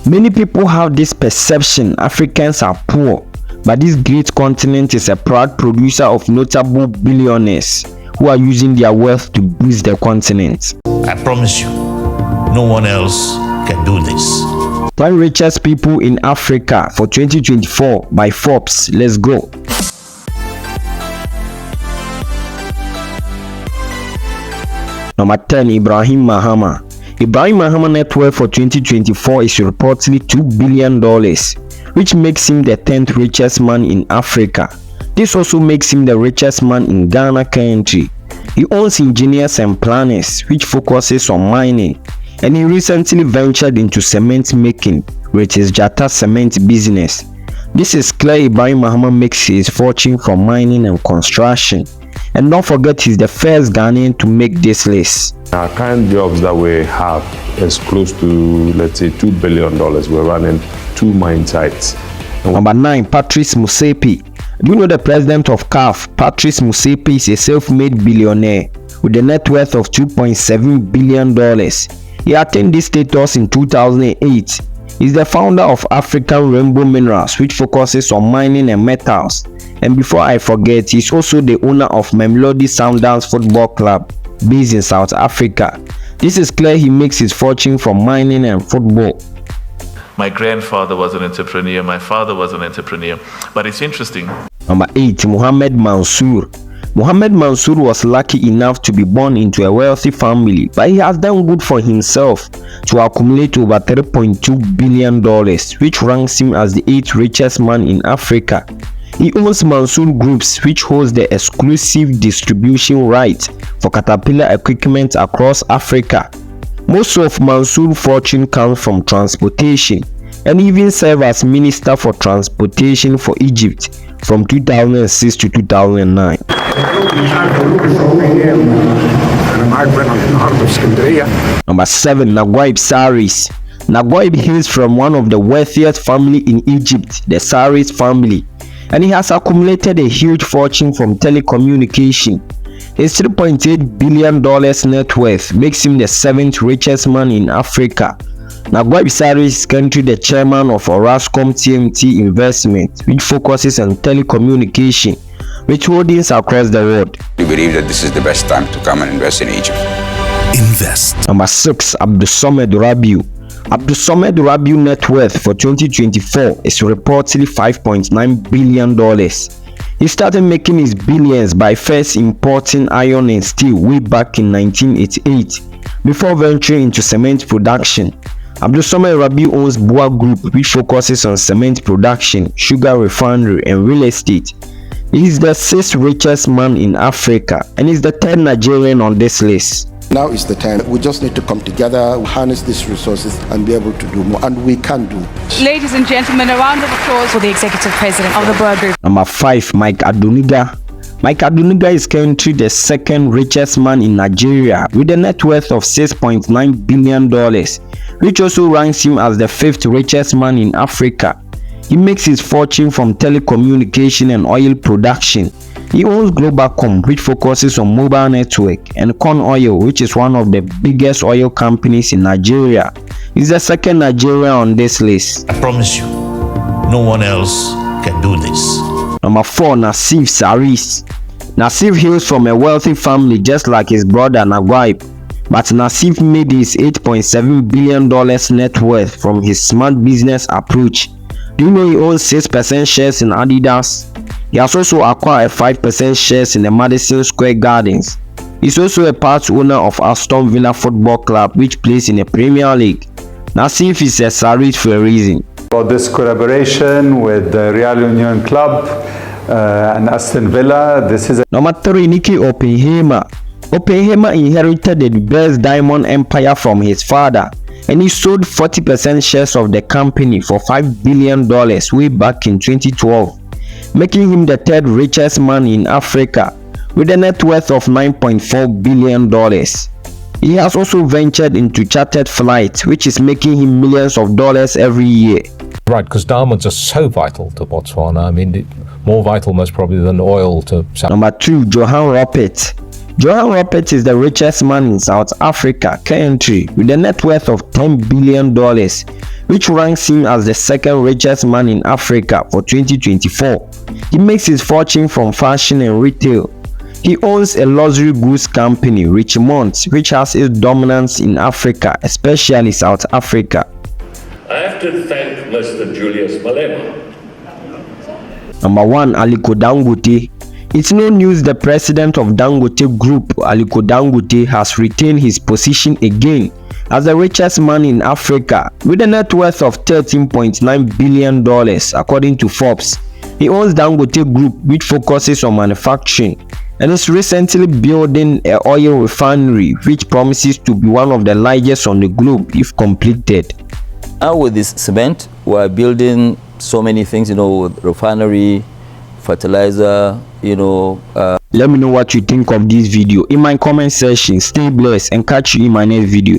Many people have this perception Africans are poor, but this great continent is a proud producer of notable billionaires who are using their wealth to boost the continent. I promise you, no one else can do this. 10 richest people in Africa for 2024 by Forbes. Let's go. Number 10, Ibrahim Mahama. Ibrahim Mahama net worth for 2024 is reportedly $2 billion, which makes him the 10th richest man in Africa. This also makes him the richest man in Ghana country. He owns Engineers and Planners, which focuses on mining, and he recently ventured into cement making with his Jata cement business. This is clear Ibrahim Mahama makes his fortune from mining and construction. And don't forget, he's the first Ghanaian to make this list. Our current jobs that we have is close to, let's say, $2 billion. We're running 2 mine sites. Number 9, Patrice Motsepe. Do you know the president of CAF, Patrice Motsepe, is a self-made billionaire with a net worth of $2.7 billion. He attained this status in 2008. He's the founder of African Rainbow Minerals, which focuses on mining and metals. And before I forget, he's also the owner of Mamelodi Sundowns Football Club, based in South Africa. This is clear he makes his fortune from mining and football. My grandfather was an entrepreneur, my father was an entrepreneur, but it's interesting. Number 8, Mansour. Mansour was lucky enough to be born into a wealthy family, but he has done good for himself to accumulate over $3.2 billion, which ranks him as the 8th richest man in Africa. He owns Mansour Groups, which holds the exclusive distribution rights for Caterpillar equipment across Africa. Most of Mansour's fortune comes from transportation, and even served as Minister for Transportation for Egypt from 2006 to 2009. Number 7, Naguib Sawiris. Naguib hails from one of the wealthiest family in Egypt, the Sawiris family, and he has accumulated a huge fortune from telecommunication. His $3.8 billion net worth makes him the 7th richest man in Africa. Naguib Sawiris is currently the chairman of Orascom TMT Investment, which focuses on telecommunication, with holdings across the world. We believe that this is the best time to come and invest in Egypt. Invest. Number 6, Abdussalam Rasheed. Abdussalam Rasheed net worth for 2024 is reportedly $5.9 billion. He started making his billions by first importing iron and steel way back in 1988, before venturing into cement production. Abdussalam Rasheed owns Boa Group, which focuses on cement production, sugar refinery, and real estate. He is the 6th richest man in Africa and is the 10th Nigerian on this list. Now is the time. We just need to come together, harness these resources, and be able to do more. And we can do. Ladies and gentlemen, a round of applause for the Executive President of the Boa Group. Number 5, Adenuga. Adenuga is currently the 2nd richest man in Nigeria with a net worth of $6.9 billion, which also ranks him as the 5th richest man in Africa. He makes his fortune from telecommunication and oil production. He owns Globalcom, which focuses on mobile network, and Corn Oil, which is one of the biggest oil companies in Nigeria. He's the 2nd Nigerian on this list. I promise you, no one else can do this. Number 4, Nassef Sawiris. Nassef hails from a wealthy family just like his brother Naguib, but Nassef made his $8.7 billion net worth from his smart business approach. Do you know he owns 6% shares in Adidas? He has also acquired 5% shares in the Madison Square Gardens. He's also a part owner of Aston Villa Football Club, which plays in the Premier League. Nassef is a Sawiris for a reason. About this collaboration with the Real Union Club and Aston Villa, this is Number 3, Nicky Oppenheimer. Oppenheimer inherited the best diamond empire from his father, and he sold 40% shares of the company for $5 billion way back in 2012, making him the 3rd richest man in Africa with a net worth of $9.4 billion. He has also ventured into chartered flights, which is making him millions of dollars every year. Right, because diamonds are so vital to Botswana. I mean, more vital most probably than oil to South. Number 2, Johan Roet. Johan Rupert is the richest man in South Africa currently with a net worth of $10 billion, which ranks him as the second richest man in Africa for 2024. He makes his fortune from fashion and retail. He owns a luxury goods company, Richest, which has its dominance in Africa, especially South Africa. I have to thank Mr. Julius Malema. Number 1. Aliko Dangote. It's no news the president of Dangote Group, Aliko Dangote, has retained his position again as the richest man in Africa with a net worth of $13.9 billion according to Forbes. He owns Dangote Group, which focuses on manufacturing, and is recently building an oil refinery which promises to be one of the largest on the globe if completed. Now with this cement, we're building so many things, with refinery, fertilizer, Let me know what you think of this video in my comment section. Stay blessed and catch you in my next video.